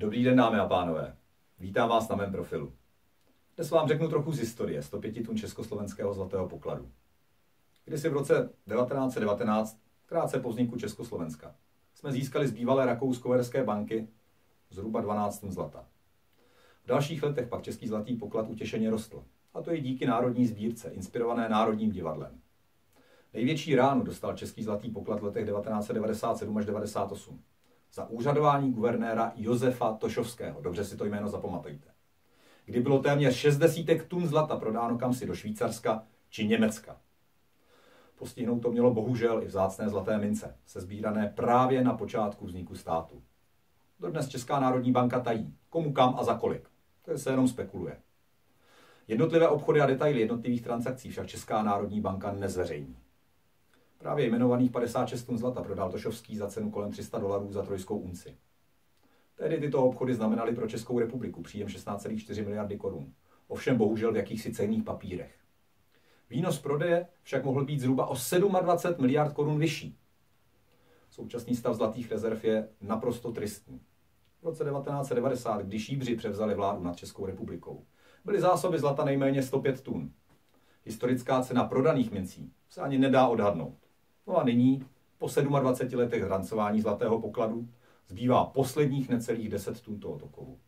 Dobrý den, dámy a pánové. Vítám vás na mém profilu. Dnes vám řeknu trochu z historie 105 tun československého zlatého pokladu. Kdysi v roce 1919, krátce po vzniku Československa, jsme získali z bývalé Rakousko-Uherské banky zhruba 12 tun zlata. V dalších letech pak český zlatý poklad utěšeně rostl, a to i díky národní sbírce, inspirované Národním divadlem. Největší ránu dostal český zlatý poklad v letech 1997 až 1998 za úřadování guvernéra Josefa Tošovského, dobře si to jméno zapamatujte, kdy bylo téměř 60 tun zlata prodáno kamsi do Švýcarska či Německa. Postihnout to mělo bohužel i vzácné zlaté mince, sesbírané právě na počátku vzniku státu. Dodnes Česká národní banka tají, komu kam a za kolik. To se jenom spekuluje. Jednotlivé obchody a detaily jednotlivých transakcí však Česká národní banka nezveřejní. Právě jmenovaných 56 tun zlata prodal Tošovský za cenu kolem $300 za trojskou unci. Tehdy tyto obchody znamenaly pro Českou republiku příjem 16,4 miliardy korun, ovšem bohužel v jakýchsi cenných papírech. Výnos prodeje však mohl být zhruba o 27 miliard korun vyšší. Současný stav zlatých rezerv je naprosto tristní. V roce 1990, když Šíbři převzali vládu nad Českou republikou, byly zásoby zlata nejméně 105 tun. Historická cena prodaných mincí se ani nedá odhadnout. No a nyní, po 27 letech drancování zlatého pokladu, zbývá posledních necelých 10 tun tohoto kovu.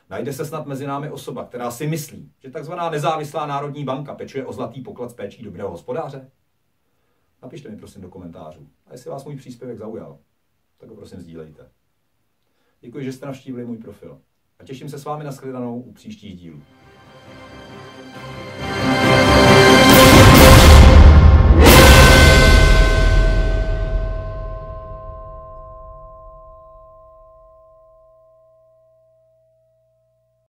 Najde se snad mezi námi osoba, která si myslí, že tzv. Nezávislá národní banka pečuje o zlatý poklad s péčí dobrého hospodáře? Napište mi prosím do komentářů. A jestli vás můj příspěvek zaujal, tak ho prosím sdílejte. Děkuji, že jste navštívili můj profil. A těším se s vámi na shledanou u příštích dílů.